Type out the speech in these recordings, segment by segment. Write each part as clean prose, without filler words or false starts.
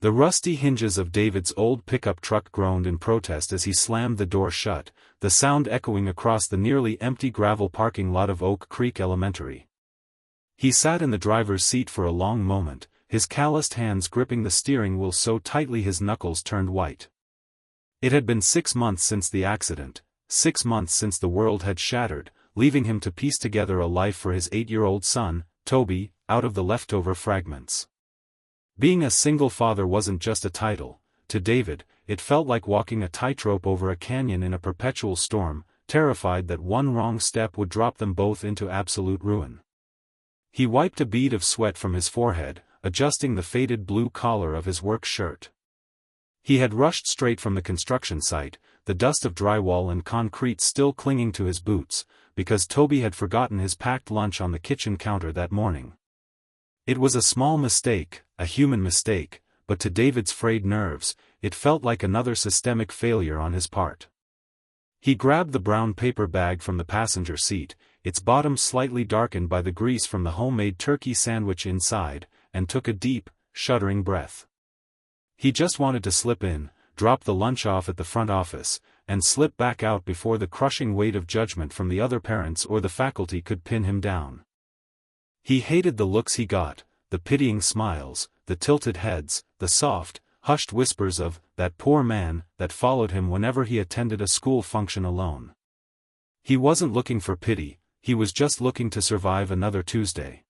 The rusty hinges of David's old pickup truck groaned in protest as he slammed the door shut, the sound echoing across the nearly empty gravel parking lot of Oak Creek Elementary. He sat in the driver's seat for a long moment, his calloused hands gripping the steering wheel so tightly his knuckles turned white. It had been 6 months since the accident, 6 months since the world had shattered, leaving him to piece together a life for his 8-year-old son, Toby, out of the leftover fragments. Being a single father wasn't just a title. To David, it felt like walking a tightrope over a canyon in a perpetual storm, terrified that one wrong step would drop them both into absolute ruin. He wiped a bead of sweat from his forehead, adjusting the faded blue collar of his work shirt. He had rushed straight from the construction site, the dust of drywall and concrete still clinging to his boots, because Toby had forgotten his packed lunch on the kitchen counter that morning. It was a small mistake, a human mistake, but to David's frayed nerves, it felt like another systemic failure on his part. He grabbed the brown paper bag from the passenger seat, its bottom slightly darkened by the grease from the homemade turkey sandwich inside, and took a deep, shuddering breath. He just wanted to slip in, drop the lunch off at the front office, and slip back out before the crushing weight of judgment from the other parents or the faculty could pin him down. He hated the looks he got, the pitying smiles, the tilted heads, the soft, hushed whispers of "that poor man" that followed him whenever he attended a school function alone. He wasn't looking for pity, he was just looking to survive another Tuesday.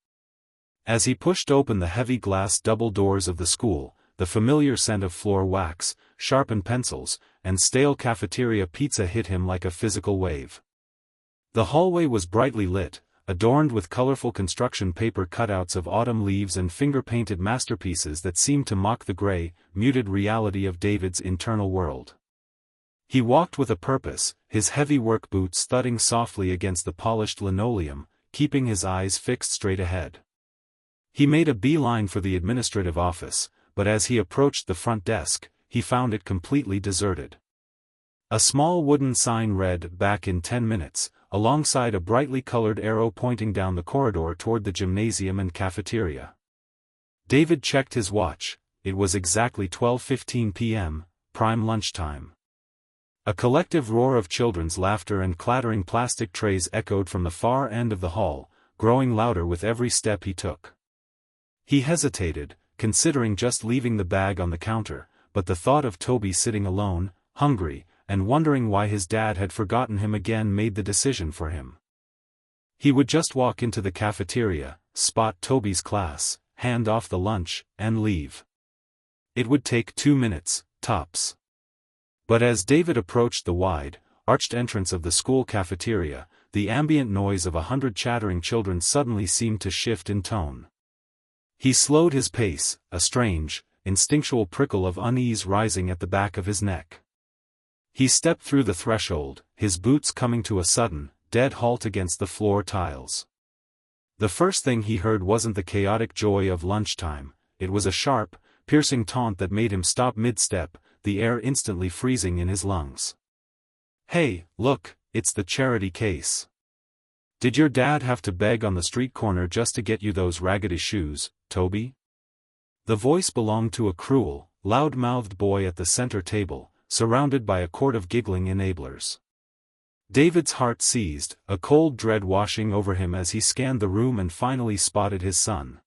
As he pushed open the heavy glass double doors of the school, the familiar scent of floor wax, sharpened pencils, and stale cafeteria pizza hit him like a physical wave. The hallway was brightly lit, adorned with colorful construction paper cutouts of autumn leaves and finger-painted masterpieces that seemed to mock the gray, muted reality of David's internal world. He walked with a purpose, his heavy work boots thudding softly against the polished linoleum, keeping his eyes fixed straight ahead. He made a beeline for the administrative office, but as he approached the front desk, he found it completely deserted. A small wooden sign read, "Back in 10 minutes," alongside a brightly colored arrow pointing down the corridor toward the gymnasium and cafeteria. David checked his watch. It was exactly 12:15 p.m., prime lunchtime. A collective roar of children's laughter and clattering plastic trays echoed from the far end of the hall, growing louder with every step he took. He hesitated, considering just leaving the bag on the counter, but the thought of Toby sitting alone, hungry, and wondering why his dad had forgotten him again made the decision for him. He would just walk into the cafeteria, spot Toby's class, hand off the lunch, and leave. It would take 2 minutes, tops. But as David approached the wide, arched entrance of the school cafeteria, the ambient noise of 100 chattering children suddenly seemed to shift in tone. He slowed his pace, a strange, instinctual prickle of unease rising at the back of his neck. He stepped through the threshold, his boots coming to a sudden, dead halt against the floor tiles. The first thing he heard wasn't the chaotic joy of lunchtime, it was a sharp, piercing taunt that made him stop mid-step, the air instantly freezing in his lungs. "Hey, look, it's the charity case. Did your dad have to beg on the street corner just to get you those raggedy shoes, Toby?" The voice belonged to a cruel, loud-mouthed boy at the center table, surrounded by a court of giggling enablers. David's heart seized, a cold dread washing over him as he scanned the room and finally spotted his son.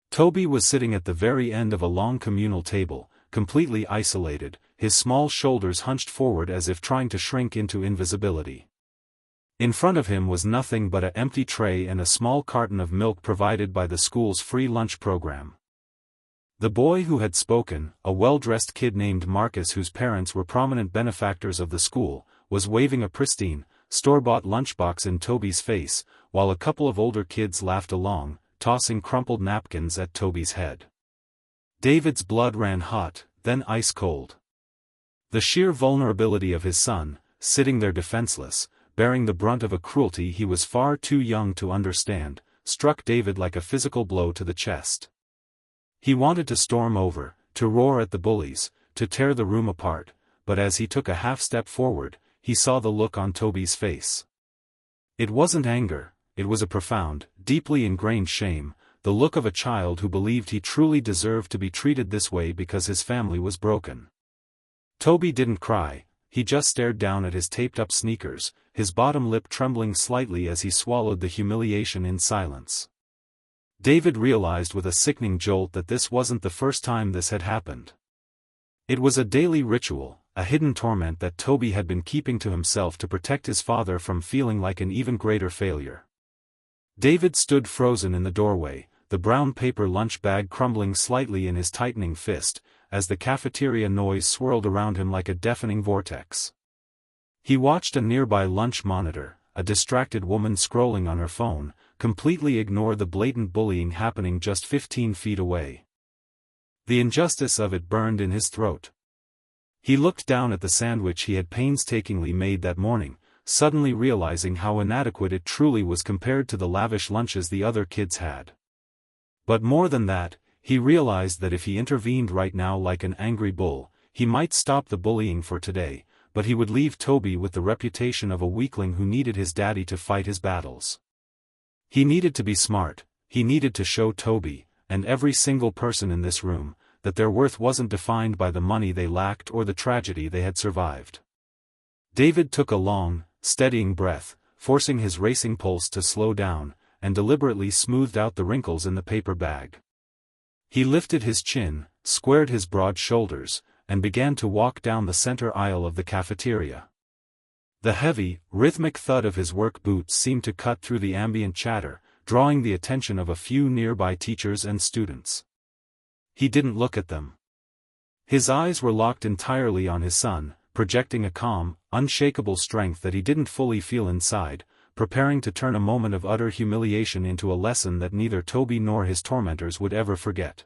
Toby was sitting at the very end of a long communal table, completely isolated, his small shoulders hunched forward as if trying to shrink into invisibility. In front of him was nothing but an empty tray and a small carton of milk provided by the school's free lunch program. The boy who had spoken, a well-dressed kid named Marcus whose parents were prominent benefactors of the school, was waving a pristine, store-bought lunchbox in Toby's face, while a couple of older kids laughed along, tossing crumpled napkins at Toby's head. David's blood ran hot, then ice-cold. The sheer vulnerability of his son, sitting there defenseless, bearing the brunt of a cruelty he was far too young to understand, struck David like a physical blow to the chest. He wanted to storm over, to roar at the bullies, to tear the room apart, but as he took a half-step forward, he saw the look on Toby's face. It wasn't anger, it was a profound, deeply ingrained shame, the look of a child who believed he truly deserved to be treated this way because his family was broken. Toby didn't cry, he just stared down at his taped-up sneakers, his bottom lip trembling slightly as he swallowed the humiliation in silence. David realized with a sickening jolt that this wasn't the first time this had happened. It was a daily ritual, a hidden torment that Toby had been keeping to himself to protect his father from feeling like an even greater failure. David stood frozen in the doorway, the brown paper lunch bag crumbling slightly in his tightening fist, as the cafeteria noise swirled around him like a deafening vortex. He watched a nearby lunch monitor, a distracted woman scrolling on her phone, completely ignore the blatant bullying happening just 15 feet away. The injustice of it burned in his throat. He looked down at the sandwich he had painstakingly made that morning, suddenly realizing how inadequate it truly was compared to the lavish lunches the other kids had. But more than that, he realized that if he intervened right now like an angry bull, he might stop the bullying for today, but he would leave Toby with the reputation of a weakling who needed his daddy to fight his battles. He needed to be smart, he needed to show Toby, and every single person in this room, that their worth wasn't defined by the money they lacked or the tragedy they had survived. David took a long, steadying breath, forcing his racing pulse to slow down, and deliberately smoothed out the wrinkles in the paper bag. He lifted his chin, squared his broad shoulders, and began to walk down the center aisle of the cafeteria. The heavy, rhythmic thud of his work boots seemed to cut through the ambient chatter, drawing the attention of a few nearby teachers and students. He didn't look at them. His eyes were locked entirely on his son, projecting a calm, unshakable strength that he didn't fully feel inside, preparing to turn a moment of utter humiliation into a lesson that neither Toby nor his tormentors would ever forget.